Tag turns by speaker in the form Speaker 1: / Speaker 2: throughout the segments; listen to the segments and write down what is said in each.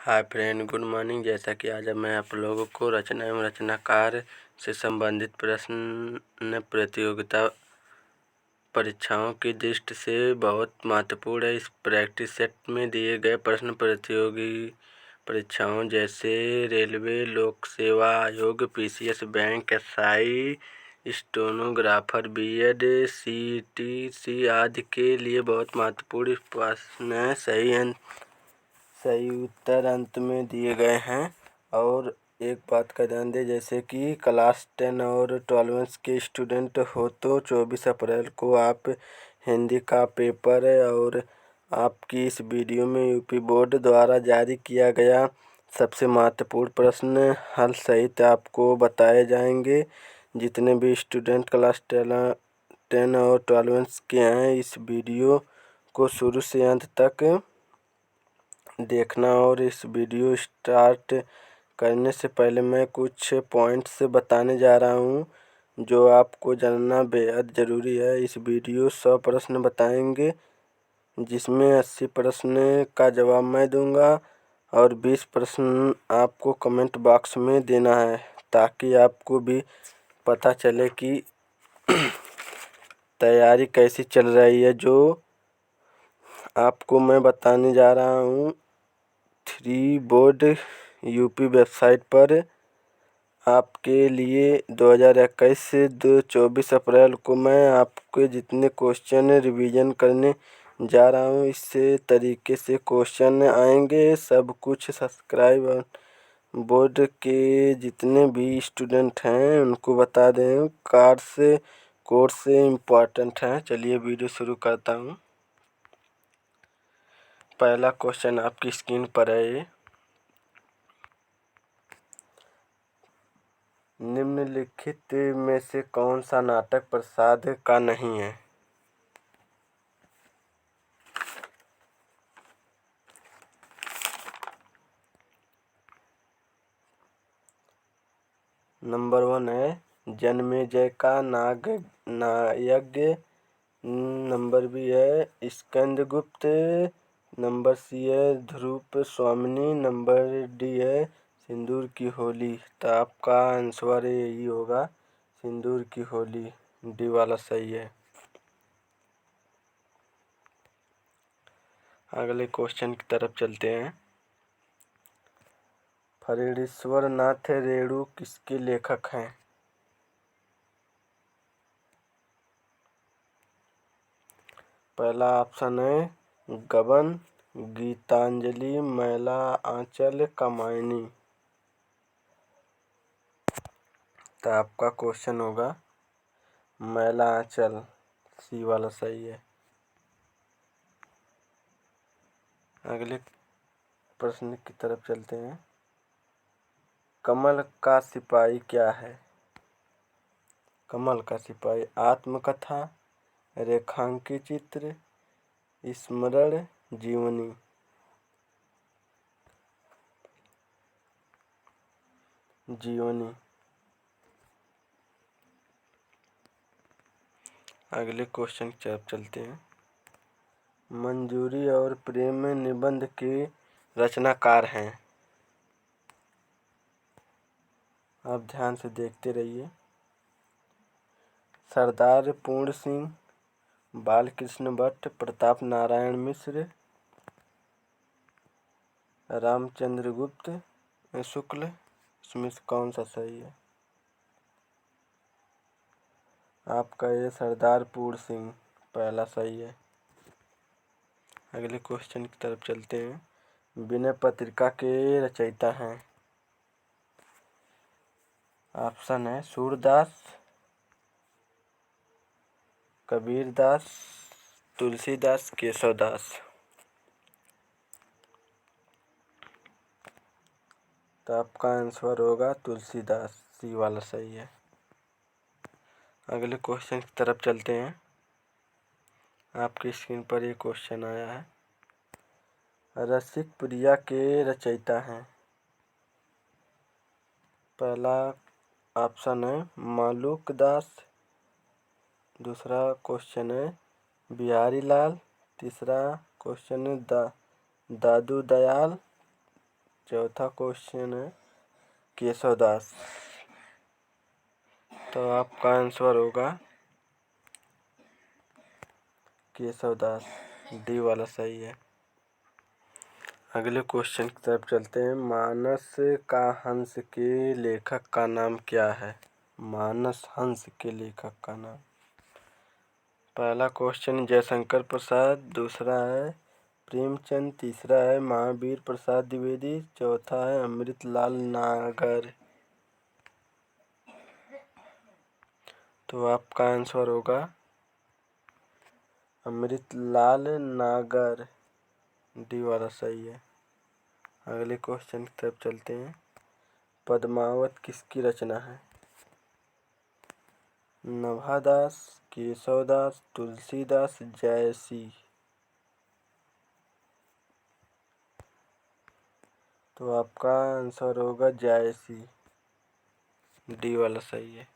Speaker 1: Hi friend, good morning. जैसा कि आज मैं आप लोगों को रचना एवं रचनाकार से संबंधित प्रश्न प्रतियोगिता परीक्षाओं की दृष्टि से बहुत महत्वपूर्ण है। इस प्रैक्टिस सेट में दिए गए प्रश्न प्रतियोगी परीक्षाओं जैसे रेलवे, लोक सेवा आयोग, PCS, bank, SI, stenographer, BEd, CTC आदि के लिए बहुत महत्वपूर्ण प्रश्न है। सही उत्तर अंत में दिए गए हैं। और एक बात का ध्यान दें, जैसे कि क्लास 10 और 12 के स्टूडेंट हो तो 24 अप्रैल को आप हिंदी का पेपर और आपकी इस वीडियो में यूपी बोर्ड द्वारा जारी किया गया सबसे महत्वपूर्ण प्रश्न हल सहित आपको बताए जाएंगे। जितने भी स्टूडेंट क्लास 10 और 12 के हैं, इस वीडियो को शुरू से अंत तक देखना। और इस वीडियो स्टार्ट करने से पहले मैं कुछ पॉइंट्स बताने जा रहा हूँ जो आपको जानना बेहद ज़रूरी है। इस वीडियो 100 प्रश्न बताएंगे, जिसमें 80 प्रश्न का जवाब मैं दूंगा और 20 प्रश्न आपको कमेंट बॉक्स में देना है, ताकि आपको भी पता चले कि तैयारी कैसी चल रही है। जो आपको मैं बताने जा रहा हूँ, 3 बोर्ड यूपी वेबसाइट पर आपके लिए 2021 से 24 अप्रैल को मैं आपके जितने क्वेश्चन रिवीजन करने जा रहा हूँ, इससे तरीके से क्वेश्चन आएंगे। सब कुछ सब्सक्राइब बोर्ड के जितने भी स्टूडेंट हैं उनको बता दें, कोर्स से इम्पोर्टेंट है। चलिए वीडियो शुरू करता हूँ। पहला क्वेश्चन आपकी स्क्रीन पर है। निम्नलिखित में से कौन सा नाटक प्रसाद का नहीं है? नंबर 1 है जन्मेजय का नागयज्ञ। नंबर बी है स्कंदगुप्त। नंबर सी है ध्रुव स्वामिनी। नंबर डी है सिंदूर की होली। तो आपका आंसर यही होगा, सिंदूर की होली। डी वाला सही है। अगले क्वेश्चन की तरफ चलते हैं। फरीश्वर नाथ रेणु किसके लेखक हैं? पहला ऑप्शन है गबन, गीतांजलि, मैला आंचल, कामायनी। तो आपका क्वेश्चन होगा मैला आंचल। सी वाला सही है। अगले प्रश्न की तरफ चलते हैं। कमल का सिपाही क्या है? कमल का सिपाही आत्मकथा, रेखांकित चित्र, स्मरण जीवनी। जीवनी। अगले क्वेश्चन की तरफ चलते हैं। मंजूरी और प्रेम निबंध के रचनाकार हैं। आप ध्यान से देखते रहिए। सरदार पूर्ण सिंह, बालकृष्ण भट्ट, प्रताप नारायण मिश्र, रामचंद्र गुप्त, शुक्ल। इसमें से कौन सा सही है? आपका ये सरदार पूर्ण सिंह पहला सही है। अगले क्वेश्चन की तरफ चलते हैं। विनय पत्रिका के रचयिता हैं। ऑप्शन है सूरदास, कबीरदास, तुलसीदास, केशवदास। तो आपका आंसर होगा तुलसीदास। सी वाला सही है। अगले क्वेश्चन की तरफ चलते हैं। आपकी स्क्रीन पर ये क्वेश्चन आया है। रसिक प्रिया के रचयिता हैं। पहला ऑप्शन है मालूक दास। दूसरा क्वेश्चन है बिहारी लाल। तीसरा क्वेश्चन है दादू दयाल। चौथा क्वेश्चन है केशवदास। तो आपका आंसर होगा केशवदास, डी वाला सही है। अगले क्वेश्चन की तरफ चलते हैं। मानस का हंस के लेखक का नाम क्या है? मानस हंस के लेखक का नाम। पहला क्वेश्चन जयशंकर प्रसाद, दूसरा है प्रेमचंद, तीसरा है महावीर प्रसाद द्विवेदी, चौथा है अमृतलाल नागर। तो आपका आंसर होगा अमृतलाल नागर, डी वाला सही है। अगले क्वेश्चन की तरफ चलते हैं। पद्मावत किसकी रचना है? नभादास, केशवदास, तुलसीदास, जयसी। तो आपका आंसर होगा जयसी, डी वाला सही है।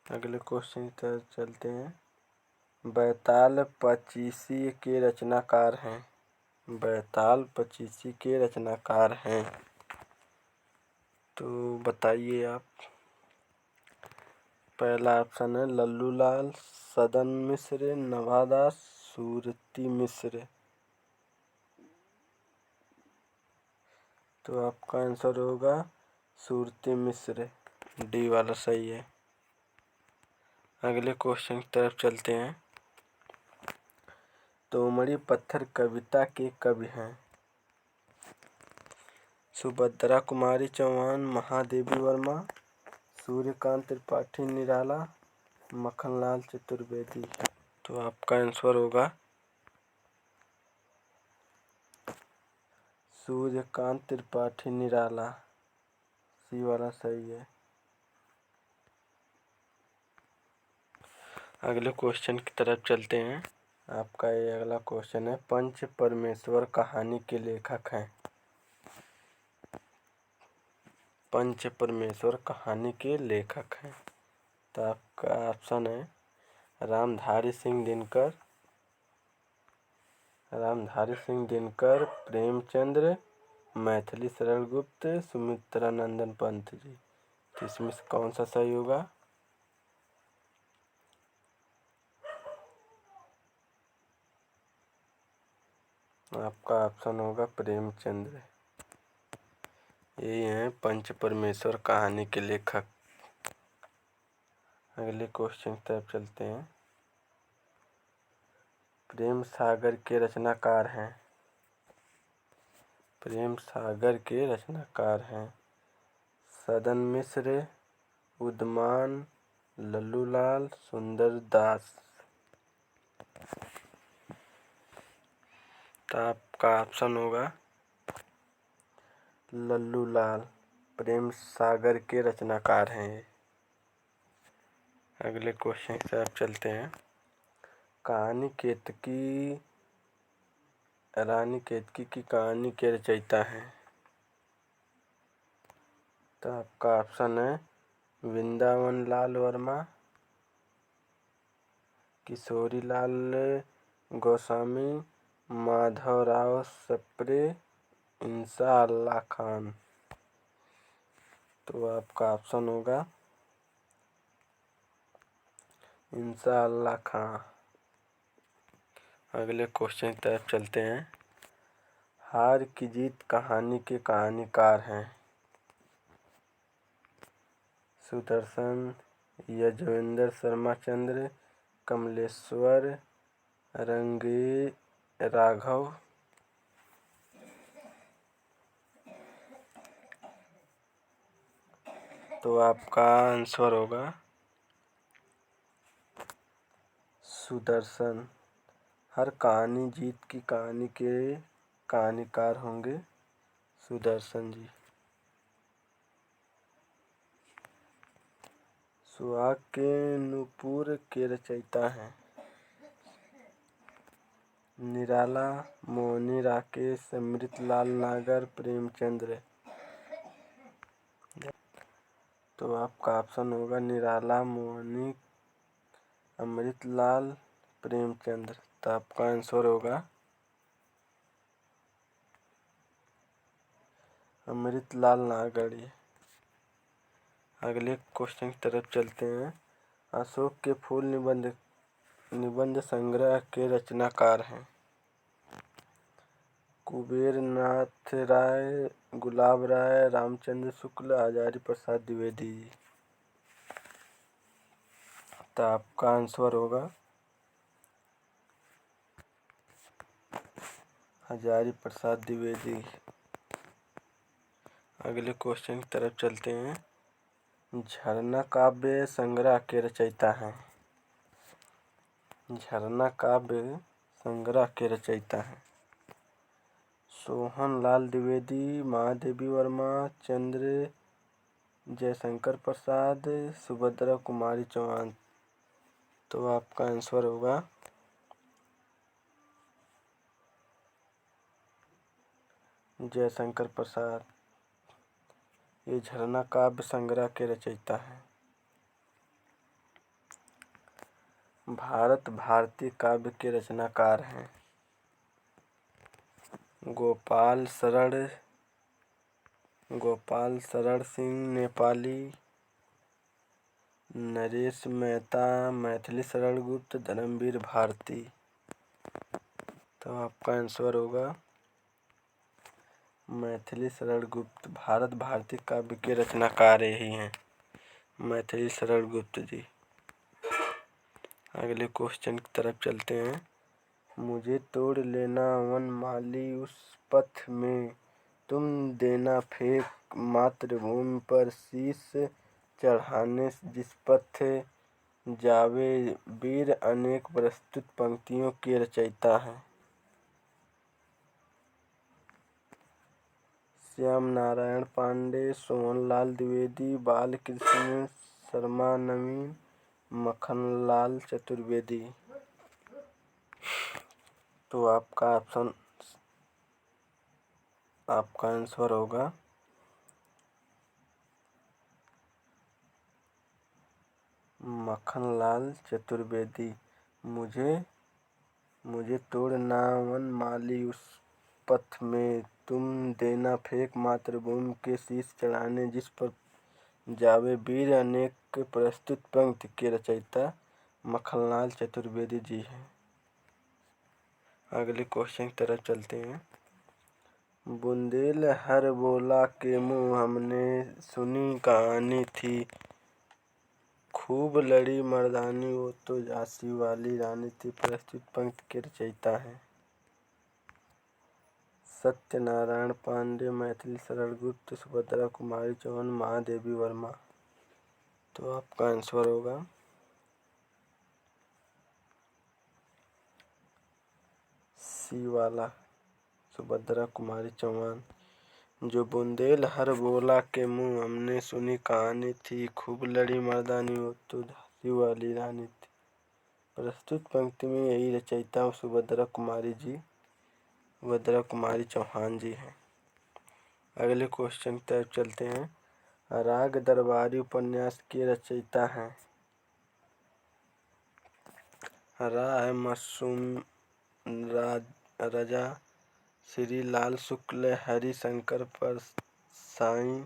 Speaker 1: अगले क्वेश्चन की तरफ चलते हैं। बैताल पचीसी के रचनाकार हैं। बैताल पचीसी के रचनाकार हैं, तो बताइए आप। पहला ऑप्शन है लल्लूलाल, सदन मिश्र, नवादास, सूरती मिश्र। तो आपका आंसर होगा सूरती मिश्र, डी वाला सही है। अगले क्वेश्चन की तरफ चलते हैं। तोमड़ी पत्थर कविता के कवि हैं। सुभद्रा कुमारी चौहान, महादेवी वर्मा, सूर्यकांत त्रिपाठी निराला, मक्खनलाल चतुर्वेदी। तो आपका आंसर होगा सूर्यकांत त्रिपाठी निराला, सी वाला सही है। अगले क्वेश्चन की तरफ चलते हैं। आपका ये अगला क्वेश्चन है। पंच परमेश्वर कहानी के लेखक हैं। पंच परमेश्वर कहानी के लेखक हैं। तो आपका ऑप्शन है रामधारी सिंह दिनकर, प्रेमचंद्र, मैथिली शरण गुप्त, सुमित्रानंदन पंत जी। तो इसमें से कौन सा सही होगा? आपका ऑप्शन होगा प्रेमचंद्र। यही हैं पंच परमेश्वर कहानी के लेखक। अगले क्वेश्चन की तरफ चलते हैं। प्रेम सागर के रचनाकार हैं। प्रेम सागर के रचनाकार हैं सदन मिश्र, उद्मान, लल्लूलाल, सुंदरदास। तो आपका ऑप्शन होगा लल्लूलाल, प्रेम सागर के रचनाकार हैं ये। अगले क्वेश्चन की तरफ चलते हैं। कहानी केतकी, रानी केतकी की कहानी के रचयिता हैं। तो आपका ऑप्शन है वृंदावन लाल वर्मा, किशोरीलाल गोस्वामी, माधवराव सप्रे, इंसा अल्लाह खान। तो आपका ऑप्शन होगा इंसा अल्लाह खान। अगले क्वेश्चन की तरफ चलते हैं। हार की जीत कहानी के कहानीकार हैं। सुदर्शन, यज्वेंद्र शर्मा चंद्र, कमलेश्वर, रंगे राघव। तो आपका आंसर होगा सुदर्शन। हर कहानी जीत की कहानी के कहानीकार होंगे सुदर्शन जी। सुहाग के नूपुर के रचयिता हैं। निराला, मोहनी राकेश, अमृतलाल नागर, प्रेमचंद्र। तो आपका ऑप्शन होगा निराला, मोहनी, अमृतलाल, प्रेमचंद्र। तो आपका आंसर होगा अमृतलाल नागड़ी। अगले क्वेश्चन की तरफ चलते हैं। अशोक के फूल निबंध संग्रह के रचनाकार हैं। कुबेर नाथ राय, गुलाब राय, रामचंद्र शुक्ल, हजारी प्रसाद द्विवेदी। तो आपका आंसर होगा हजारी प्रसाद द्विवेदी। अगले क्वेश्चन की तरफ चलते हैं। झरना काव्य संग्रह के रचयिता हैं। झरना काव्य संग्रह के रचयिता हैं सोहन लाल द्विवेदी, महादेवी वर्मा, चंद्र जयशंकर प्रसाद, सुभद्रा कुमारी चौहान। तो आपका आंसर होगा जयशंकर प्रसाद। ये झरना काव्य संग्रह के रचयिता हैं। भारत भारती काव्य के रचनाकार हैं। गोपाल शरण सिंह नेपाली, नरेश मेहता, मैथिली शरण गुप्त, धर्मवीर भारती। तो आपका आंसर होगा मैथिली शरण गुप्त। भारत भारती काव्य के रचनाकार यही हैं, मैथिली शरण गुप्त जी। अगले क्वेश्चन की तरफ चलते हैं। मुझे तोड़ लेना वन माली उस पथ में, तुम देना फेंक मातृभूमि पर शीश चढ़ाने जिस पथ जावे वीर अनेक प्रस्तुत पंक्तियों के रचयिता हैं। श्याम नारायण पांडे, सोहनलाल द्विवेदी, बालकृष्ण शर्मा नवीन, मक्खनलाल चतुर्वेदी। तो आपका आंसर होगा मक्खनलाल चतुर्वेदी। मुझे तोड़ना वन माली उस पथ में, तुम देना फेंक मातृभूमि के शीश चढ़ाने जिस पर जावे वीर अनेक प्रस्तुत पंक्ति के रचयिता मक्खनलाल चतुर्वेदी जी हैं। अगले क्वेश्चन की तरफ चलते हैं। बुंदेल हर बोला के मुँह हमने सुनी कहानी थी, खूब लड़ी मर्दानी वो तो झांसी वाली रानी थी। प्रस्तुत पंक्ति के रचयिता हैं सत्यनारायण पांडे, मैथिली शरण गुप्त, सुभद्रा कुमारी चौहान, महादेवी वर्मा। तो आपका आंसर होगा सी वाला, सुभद्रा कुमारी चौहान। जो बुंदेल हर बोला के मुँह हमने सुनी कहानी थी, खूब लड़ी मर्दानी वो तो झांसी वाली रानी थी। प्रस्तुत पंक्ति में यही रचयिता सुभद्रा कुमारी चौहान जी हैं। अगले क्वेश्चन की तरफ चलते हैं। राग दरबारी उपन्यास के रचयिता हैं। राय मासूम रजा, श्री लाल शुक्ल, हरि शंकर परसाई,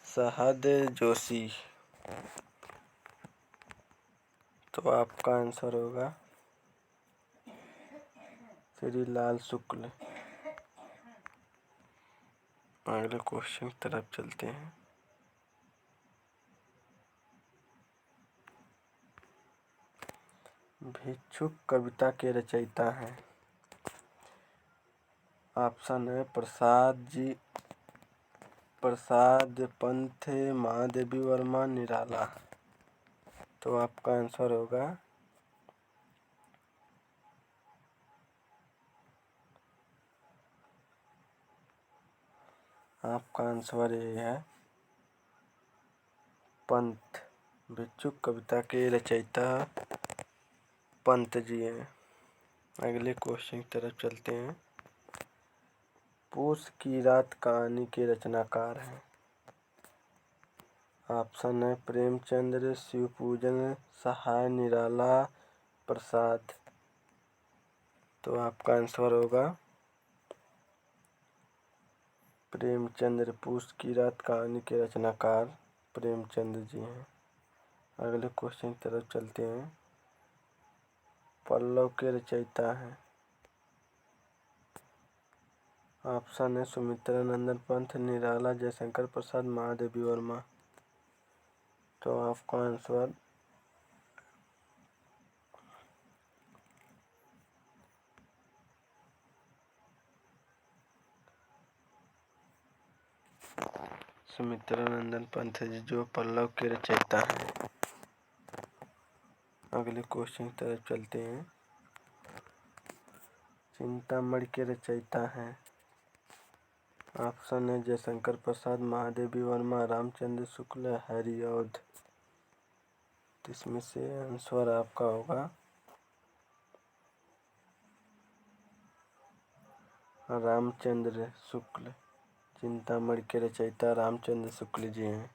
Speaker 1: सहद जोशी। तो आपका आंसर होगा श्री लाल शुक्ल। अगले क्वेश्चन की तरफ चलते हैं। भिक्षुक कविता के रचयिता हैं। ऑप्शन है प्रसाद पंथ, महादेवी वर्मा, निराला। तो आपका आंसर होगा ये है पंथ। भिक्षुक कविता के रचयिता पंत जी हैं। अगले क्वेश्चन की तरफ चलते हैं। पूस की रात कहानी के रचनाकार हैं। ऑप्शन है प्रेमचंद्र, शिवपूजन सहाय, निराला, प्रसाद। तो आपका आंसर होगा प्रेमचंद्र पूस की रात कहानी के रचनाकार प्रेमचंद जी हैं। अगले क्वेश्चन की तरफ चलते हैं। पल्लव के रचयिता हैं। ऑप्शन है सुमित्रा नंदन पंत, निराला, जयशंकर प्रसाद, महादेवी वर्मा। तो आपका आंसर सुमित्रा नंदन पंत जी जो पल्लव के रचयिता हैं। अगले क्वेश्चन की तरफ चलते हैं। चिंतामणि के रचयिता हैं। ऑप्शन है जयशंकर प्रसाद, महादेवी वर्मा, रामचंद्र शुक्ल, हरिऔध। इसमें से आंसर आपका होगा रामचंद्र शुक्ल। चिंतामणि के रचयिता रामचंद्र शुक्ल जी हैं।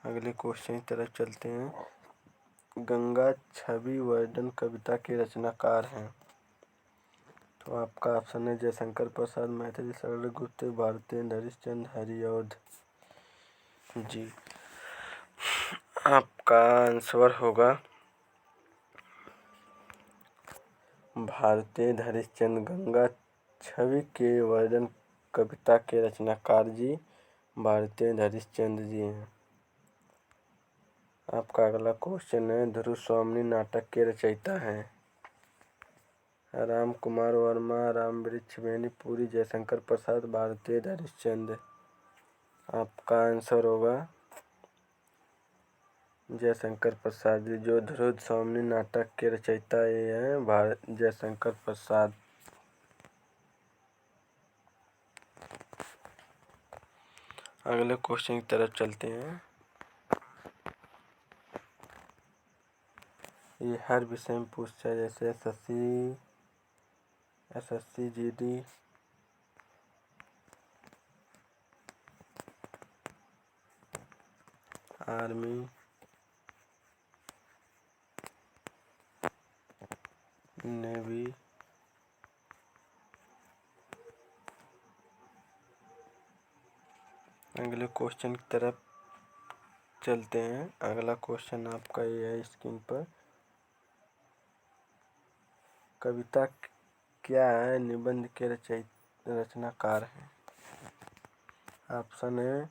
Speaker 1: अगले क्वेश्चन की तरफ चलते हैं। गंगा छवि वर्णन कविता के रचनाकार हैं। तो आपका ऑप्शन है जयशंकर प्रसाद, मैथिली शरण गुप्त, भारतेंदु हरिश्चंद्र, हरिऔध जी। आपका आंसर होगा भारतेंदु हरिश्चंद्र। गंगा छवि के वर्णन कविता के रचनाकार जी भारतेंदु हरिश्चंद्र जी हैं। आपका अगला क्वेश्चन है। ध्रुव स्वामिनी नाटक के रचयिता हैं। राम कुमार वर्मा, रामवृक्ष बेनीपुरी, जयशंकर प्रसाद, भारतेंदु हरिश्चंद्र। आपका आंसर होगा जयशंकर प्रसाद जी जो ध्रुव स्वामिनी नाटक के रचयिता ये हैं जयशंकर प्रसाद। अगले क्वेश्चन की तरफ चलते हैं। ये हर विषय में पूछता है, जैसे एसएससी जीडी, आर्मी, नेवी, अगले क्वेश्चन की तरफ चलते हैं। अगला क्वेश्चन आपका ये है स्क्रीन पर। कविता क्या है, निबंध के रचनाकार हैं। ऑप्शन है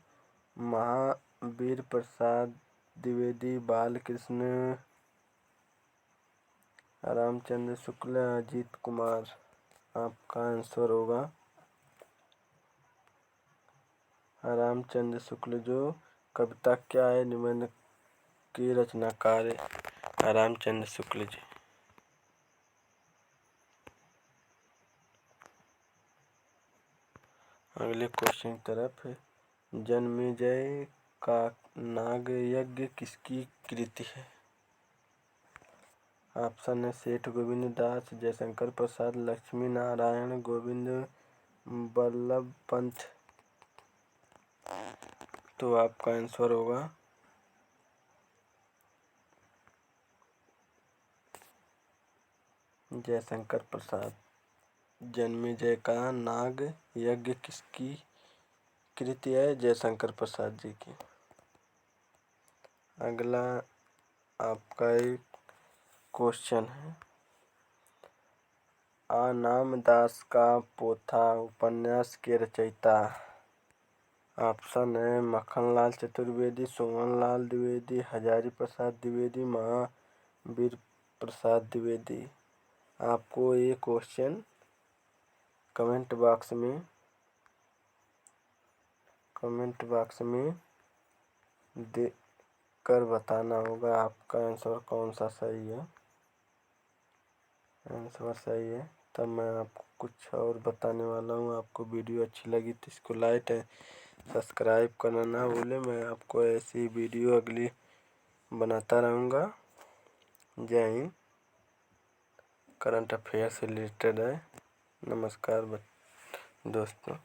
Speaker 1: महावीर प्रसाद द्विवेदी, बालकृष्ण, रामचंद्र शुक्ल, अजीत कुमार। आपका आंसर होगा रामचंद्र शुक्ल जो कविता क्या है निबंध के रचनाकार है रामचंद्र शुक्ल जी। अगले क्वेश्चन की तरफ। जन्मेजय का नाग यज्ञ किसकी कृति है। ऑप्शन है सेठ गोविंद दास, जयशंकर प्रसाद, लक्ष्मी नारायण, गोविंद बल्लभ पंत। तो आपका आंसर होगा जयशंकर प्रसाद। जन्मेजय का नाग यज्ञ किसकी कृति है, जयशंकर प्रसाद जी की। अगला आपका एक क्वेश्चन है। आनाम दास का पोथा उपन्यास के रचयिता। ऑप्शन है मक्खनलाल चतुर्वेदी, सोहनलाल द्विवेदी, हजारी प्रसाद द्विवेदी, महावीर प्रसाद द्विवेदी। आपको ये क्वेश्चन कमेंट बॉक्स में दे कर बताना होगा आपका आंसर कौन सा सही है। आंसर सही है तब मैं आपको कुछ और बताने वाला हूँ। आपको वीडियो अच्छी लगी तो इसको लाइक है सब्सक्राइब करना ना भूलें। मैं आपको ऐसी वीडियो अगली बनाता रहूँगा। जय हिंद। करंट अफेयर से रिलेटेड है। नमस्कार दोस्तों।